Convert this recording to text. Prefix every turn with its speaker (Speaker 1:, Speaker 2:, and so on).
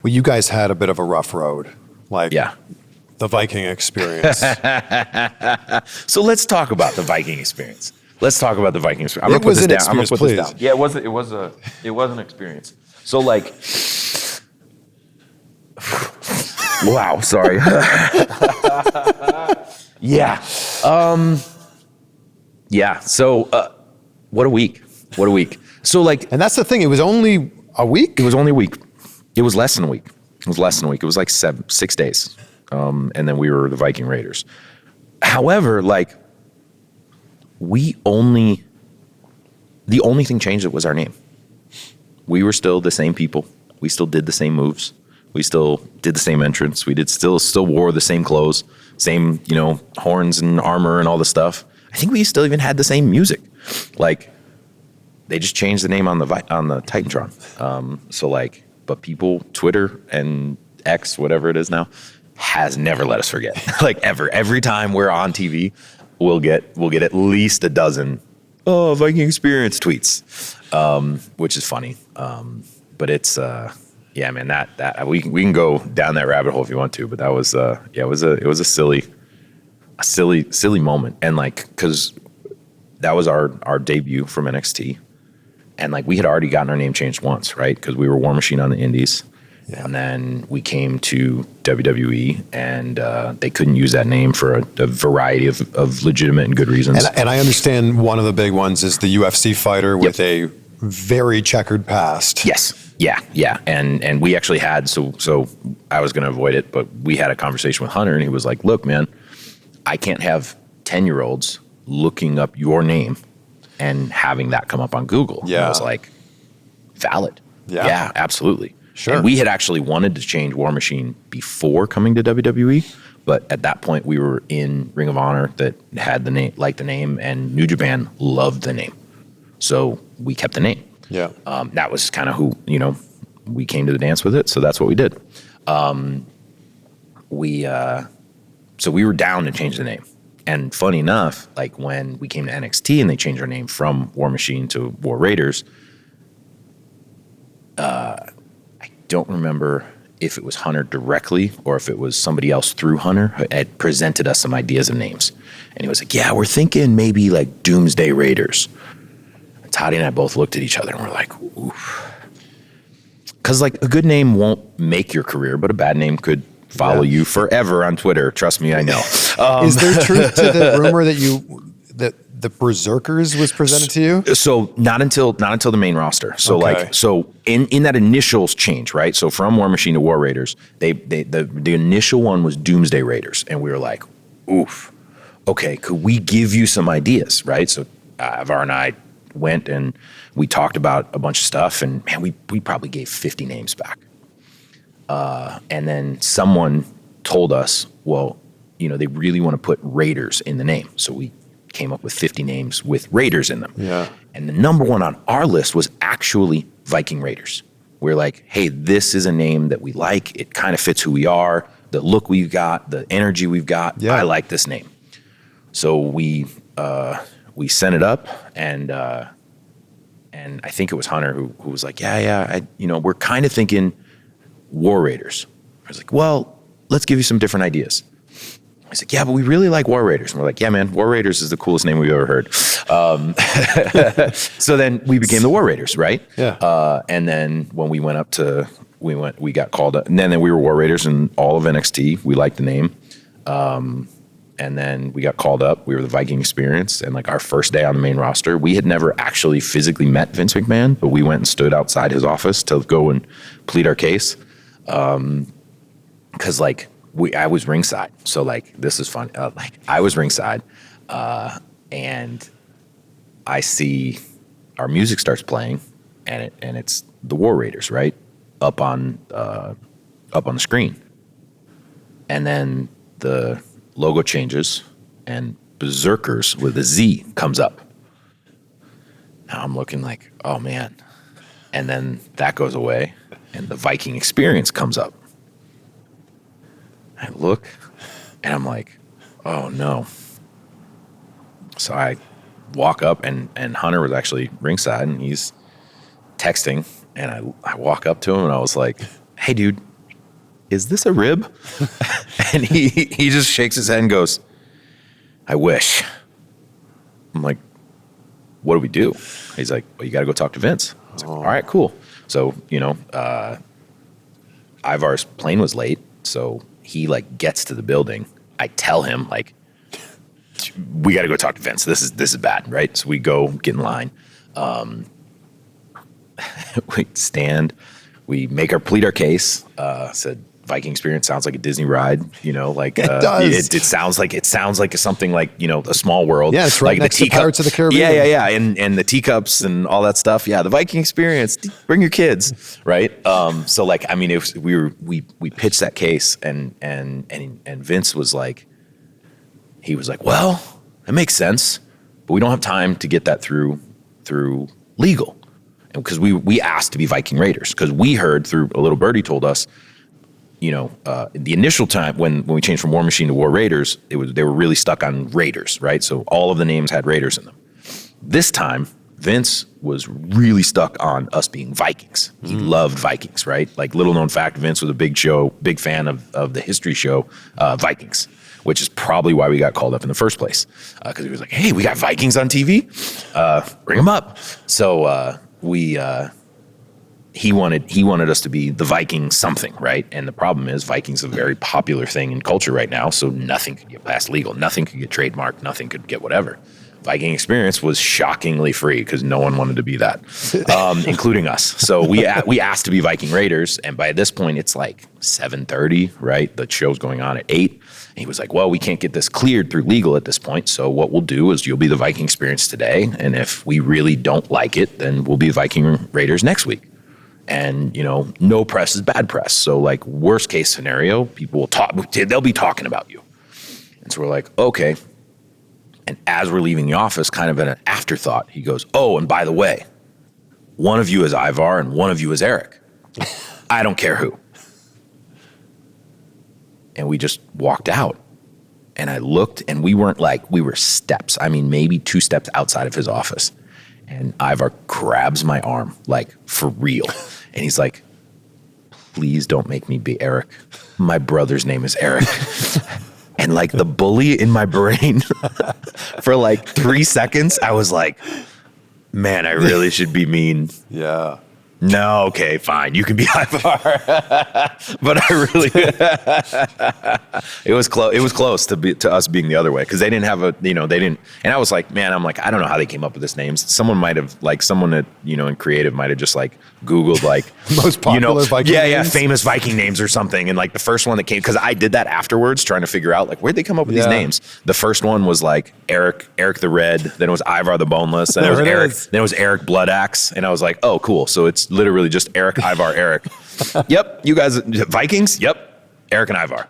Speaker 1: Well, you guys had a bit of a rough road, like
Speaker 2: Yeah.
Speaker 1: the Viking Experience.
Speaker 2: So let's talk about the Viking Experience. Let's talk about the Viking Experience. I'm
Speaker 1: It
Speaker 2: gonna put
Speaker 1: was
Speaker 2: this
Speaker 1: an
Speaker 2: down. I'm gonna
Speaker 1: experience,
Speaker 2: put this
Speaker 1: please.
Speaker 2: down. Yeah, it was an experience. So like, wow, sorry. Yeah. Yeah. So, what a week. What a week. So like,
Speaker 1: And that's the thing. It was only a week.
Speaker 2: it was only a week. It was less than a week. It was less than a week. It was like 6 days. And then we were the Viking Raiders. However, like, the only thing changed it was our name. We were still the same people. We still did the same moves. We still did the same entrance. We did still wore the same clothes, same, horns and armor and all the stuff. I think we still even had the same music. Like, they just changed the name on the Titantron. So like, but people, Twitter and X, whatever it is now, has never let us forget. Like, ever. Every time we're on TV, we'll get at least a dozen Viking Experience tweets, which is funny. But it's yeah, man, that we can go down that rabbit hole if you want to. But that was it was a silly moment, and like, because that was our debut from NXT, and like, we had already gotten our name changed once, right? Because we were War Machine on the Indies. Yeah. And then we came to WWE, and they couldn't use that name for a variety of legitimate and good reasons.
Speaker 1: And I understand one of the big ones is the UFC fighter with a very checkered past.
Speaker 2: Yes. Yeah. And we actually had, so I was going to avoid it, but we had a conversation with Hunter, and he was like, look, man, I can't have 10-year-olds looking up your name and having that come up on Google.
Speaker 1: Yeah.
Speaker 2: And I was like, valid. Yeah, absolutely.
Speaker 1: Sure.
Speaker 2: And we had actually wanted to change War Machine before coming to WWE, but at that point we were in Ring of Honor that had the name, liked the name, and New Japan loved the name. So we kept the name.
Speaker 1: Yeah.
Speaker 2: That was kind of who, we came to the dance with it. So that's what we did. So we were down to change the name. And funny enough, like, when we came to NXT and they changed our name from War Machine to War Raiders, I don't remember if it was Hunter directly or if it was somebody else through Hunter had presented us some ideas of names. And he was like, yeah, we're thinking maybe like Doomsday Raiders. And Toddy and I both looked at each other and we're like, oof. Because like, a good name won't make your career, but a bad name could follow you forever on Twitter. Trust me, I know.
Speaker 1: Is there truth to the rumor that the Berserkers was presented to you?
Speaker 2: So not until the main roster. So
Speaker 1: Okay.
Speaker 2: like, so in that initial change, right? So from War Machine to War Raiders, the initial one was Doomsday Raiders, and we were like, oof, okay, could we give you some ideas, right? So Avar and I went and we talked about a bunch of stuff, and man, we probably gave 50 names back. And then someone told us, well, they really want to put Raiders in the name. So we came up with 50 names with Raiders in them.
Speaker 1: Yeah.
Speaker 2: And the number one on our list was actually Viking Raiders. We're like, hey, this is a name that we like. It kind of fits who we are, the look we've got, the energy we've got.
Speaker 1: Yeah.
Speaker 2: I like this name. So we sent it up, and I think it was Hunter who was like, we're kind of thinking War Raiders. I was like, well, let's give you some different ideas. He's like, yeah, but we really like War Raiders. And we're like, yeah, man, War Raiders is the coolest name we've ever heard. So then we became the War Raiders, right?
Speaker 1: Yeah.
Speaker 2: And then when we went up to, we got called up, and then we were War Raiders in all of NXT. We liked the name. And then we got called up. We were the Viking Experience. And like, our first day on the main roster, we had never actually physically met Vince McMahon, but we went and stood outside his office to go and plead our case. Cause like, I was ringside. So like, this is fun. Like, I was ringside, and I see our music starts playing, and it's the War Raiders, right? Up on the screen. And then the logo changes, and Berserkers with a Z comes up. Now I'm looking like, oh man. And then that goes away, and the Viking Experience comes up. I look, and I'm like, oh no. So I walk up, and Hunter was actually ringside, and he's texting, and I walk up to him, and I was like, hey dude, is this a rib? And he just shakes his head and goes, I wish. I'm like, what do we do? He's like, well, you got to go talk to Vince. I was like, all right, cool. So, Ivar's plane was late. So he like gets to the building. I tell him like, we got to go talk to Vince. This is bad, right? So we go get in line. We stand, we plead our case. Said Viking Experience sounds like a Disney ride, it does. It sounds like something like, a Small World.
Speaker 1: Yeah, it's right
Speaker 2: like
Speaker 1: next to Pirates of the Caribbean.
Speaker 2: Yeah. And the teacups and all that stuff. Yeah, the Viking Experience. Bring your kids, right? So like, I mean, we pitched that case, and Vince was like, he was like, well, it makes sense, but we don't have time to get that through legal. Because we asked to be Viking Raiders, because we heard through a little birdie told us, the initial time when we changed from War Machine to War Raiders, they were really stuck on Raiders, right? So all of the names had Raiders in them. This time, Vince was really stuck on us being Vikings. He loved Vikings, right? Like, little known fact, Vince was a big fan of the history show Vikings, which is probably why we got called up in the first place. Because he was like, hey, we got Vikings on TV, bring them up. So he wanted us to be the Viking something, right? And the problem is Viking's a very popular thing in culture right now, so nothing could get past legal, nothing could get trademarked, nothing could get whatever. Viking Experience was shockingly free because no one wanted to be that, including us. So we asked to be Viking Raiders, and by this point it's like 7:30, right? The show's going on at 8. And he was like, well, we can't get this cleared through legal at this point, so what we'll do is you'll be the Viking Experience today, and if we really don't like it, then we'll be Viking Raiders next week. And, no press is bad press. So like, worst case scenario, people will they'll be talking about you. And so we're like, okay. And as we're leaving the office, kind of an afterthought, he goes, oh, and by the way, one of you is Ivar and one of you is Erik. I don't care who. And we just walked out. And I looked, and we were steps. I mean, maybe 2 steps outside of his office. And Ivar grabs my arm, like, for real. And he's like, please don't make me be Erik. My brother's name is Erik. And like, the bully in my brain for like 3 seconds, I was like, man, I really should be mean.
Speaker 1: Yeah.
Speaker 2: No, okay, fine. You can be Ivar. But I really, it was close to us being the other way, because they didn't have and I was like, man, I don't know how they came up with this names. Someone might have, like, someone that, in creative might have just like Googled like
Speaker 1: most popular Viking names.
Speaker 2: Yeah, famous Viking names or something. And like, the first one that came, because I did that afterwards, trying to figure out like, where'd they come up with these names? The first one was like Erik the Red, then it was Ivar the Boneless, then it was Erik, then it was Erik Bloodaxe, and I was like, oh, cool. So it's literally just Erik, Ivar, Erik. Yep, you guys, Vikings? Yep, Erik and Ivar.